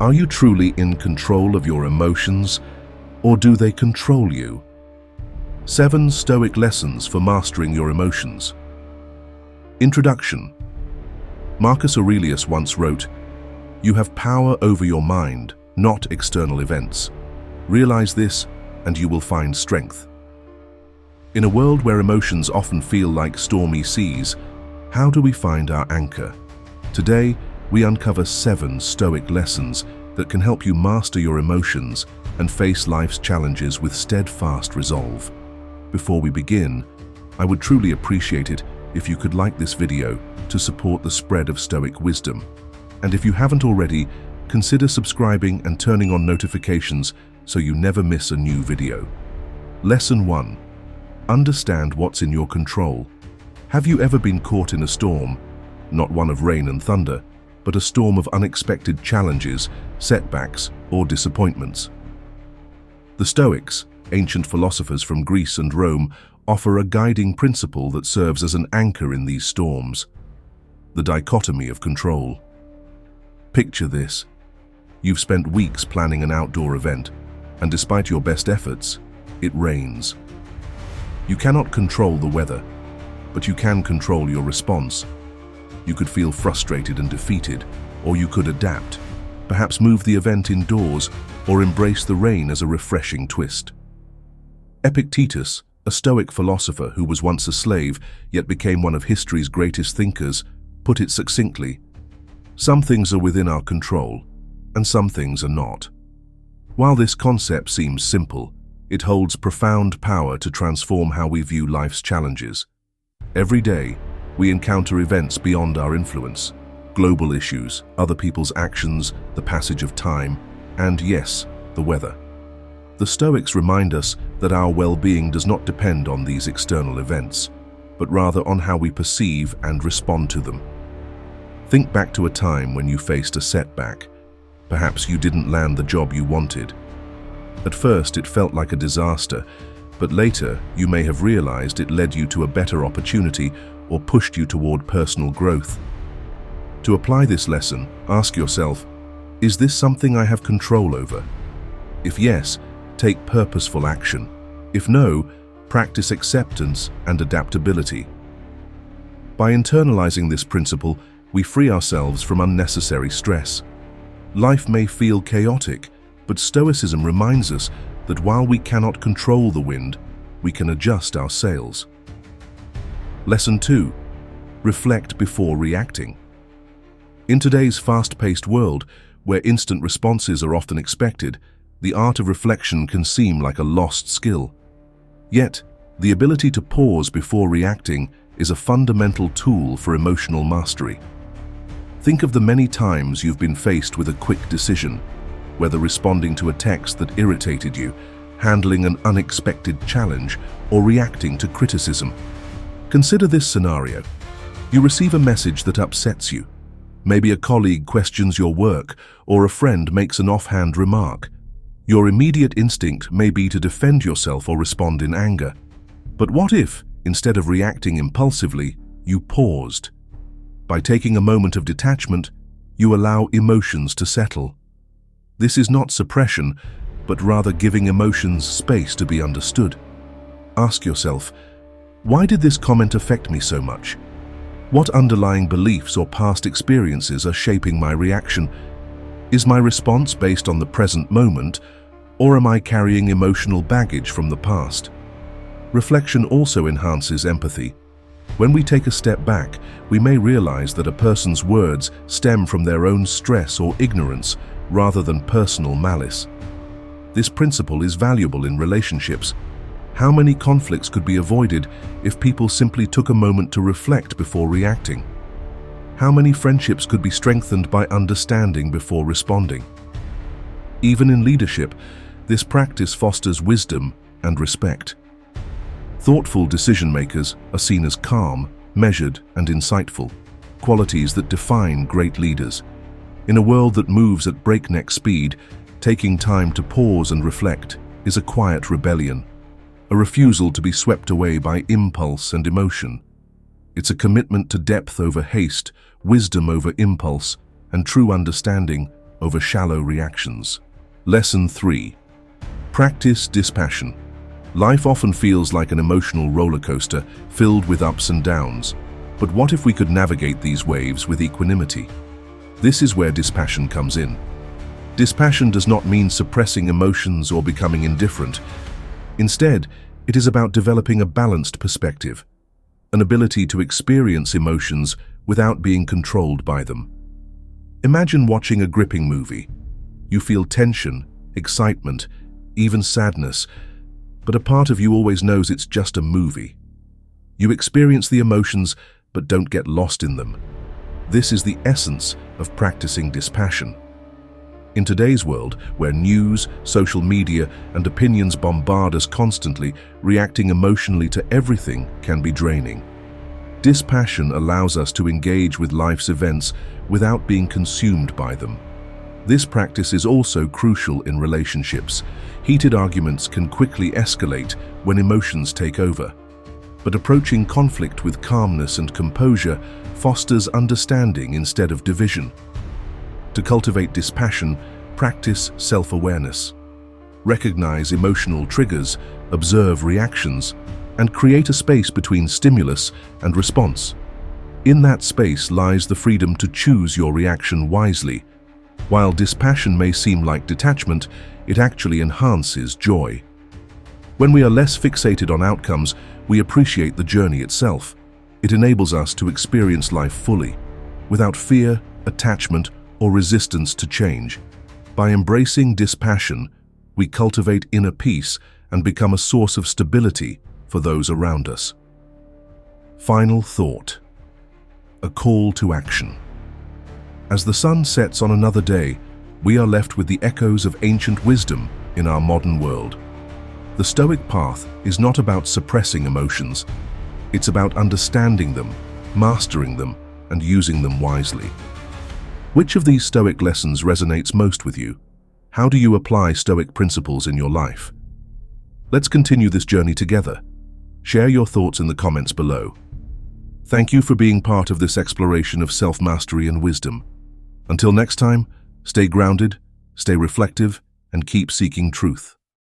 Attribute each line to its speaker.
Speaker 1: Are you truly in control of your emotions, or do they control you? 7 Stoic Lessons for Mastering Your Emotions. Introduction. Marcus Aurelius once wrote, "You have power over your mind, not external events. Realize this, and you will find strength." In a world where emotions often feel like stormy seas, how do we find our anchor? Today, we uncover 7 Stoic lessons that can help you master your emotions and face life's challenges with steadfast resolve. Before we begin, I would truly appreciate it if you could like this video to support the spread of Stoic wisdom. And if you haven't already, consider subscribing and turning on notifications so you never miss a new video. Lesson 1. Understand what's in your control. Have you ever been caught in a storm? Not one of rain and thunder, but a storm of unexpected challenges, setbacks, or disappointments. The Stoics, ancient philosophers from Greece and Rome, offer a guiding principle that serves as an anchor in these storms: the dichotomy of control. Picture this. You've spent weeks planning an outdoor event, and despite your best efforts, it rains. You cannot control the weather, but you can control your response. You could feel frustrated and defeated, or you could adapt, perhaps move the event indoors, or embrace the rain as a refreshing twist. Epictetus, a Stoic philosopher who was once a slave yet became one of history's greatest thinkers, put it succinctly: "Some things are within our control, and some things are not." While this concept seems simple, it holds profound power to transform how we view life's challenges. Every day, we encounter events beyond our influence: global issues, other people's actions, the passage of time, and yes, the weather. The Stoics remind us that our well-being does not depend on these external events, but rather on how we perceive and respond to them. Think back to a time when you faced a setback. Perhaps you didn't land the job you wanted. At first, it felt like a disaster, but later you may have realized it led you to a better opportunity or pushed you toward personal growth. To apply this lesson, ask yourself, is this something I have control over? If yes, take purposeful action. If no, practice acceptance and adaptability. By internalizing this principle, we free ourselves from unnecessary stress. Life may feel chaotic, but Stoicism reminds us that while we cannot control the wind, we can adjust our sails. Lesson 2. Reflect before reacting. In today's fast-paced world, where instant responses are often expected, the art of reflection can seem like a lost skill. Yet, the ability to pause before reacting is a fundamental tool for emotional mastery. Think of the many times you've been faced with a quick decision, whether responding to a text that irritated you, handling an unexpected challenge, or reacting to criticism. Consider this scenario. You receive a message that upsets you. Maybe a colleague questions your work, or a friend makes an offhand remark. Your immediate instinct may be to defend yourself or respond in anger. But what if, instead of reacting impulsively, you paused? By taking a moment of detachment, you allow emotions to settle. This is not suppression, but rather giving emotions space to be understood. Ask yourself, why did this comment affect me so much? What underlying beliefs or past experiences are shaping my reaction? Is my response based on the present moment, or am I carrying emotional baggage from the past? Reflection also enhances empathy. When we take a step back, we may realize that a person's words stem from their own stress or ignorance rather than personal malice. This principle is valuable in relationships. How many conflicts could be avoided if people simply took a moment to reflect before reacting? How many friendships could be strengthened by understanding before responding? Even in leadership, this practice fosters wisdom and respect. Thoughtful decision-makers are seen as calm, measured, and insightful, qualities that define great leaders. In a world that moves at breakneck speed, taking time to pause and reflect is a quiet rebellion, a refusal to be swept away by impulse and emotion. It's a commitment to depth over haste, wisdom over impulse, and true understanding over shallow reactions. Lesson 3. Practice dispassion. Life often feels like an emotional roller coaster filled with ups and downs. But what if we could navigate these waves with equanimity? This is where dispassion comes in. Dispassion does not mean suppressing emotions or becoming indifferent. Instead, it is about developing a balanced perspective, an ability to experience emotions without being controlled by them. Imagine watching a gripping movie. You feel tension, excitement, even sadness, but a part of you always knows it's just a movie. You experience the emotions, but don't get lost in them. This is the essence of practicing dispassion. In today's world, where news, social media, and opinions bombard us constantly, reacting emotionally to everything can be draining. Dispassion allows us to engage with life's events without being consumed by them. This practice is also crucial in relationships. Heated arguments can quickly escalate when emotions take over. But approaching conflict with calmness and composure fosters understanding instead of division. To cultivate dispassion, practice self-awareness. Recognize emotional triggers, observe reactions, and create a space between stimulus and response. In that space lies the freedom to choose your reaction wisely. While dispassion may seem like detachment, it actually enhances joy. When we are less fixated on outcomes, we appreciate the journey itself. It enables us to experience life fully, without fear, attachment, or resistance to change. By embracing dispassion, we cultivate inner peace and become a source of stability for those around us. Final thought. A call to action. As the sun sets on another day, we are left with the echoes of ancient wisdom in our modern world. The Stoic path is not about suppressing emotions. It's about understanding them, mastering them, and using them wisely. Which of these Stoic lessons resonates most with you? How do you apply Stoic principles in your life? Let's continue this journey together. Share your thoughts in the comments below. Thank you for being part of this exploration of self-mastery and wisdom. Until next time, stay grounded, stay reflective, and keep seeking truth.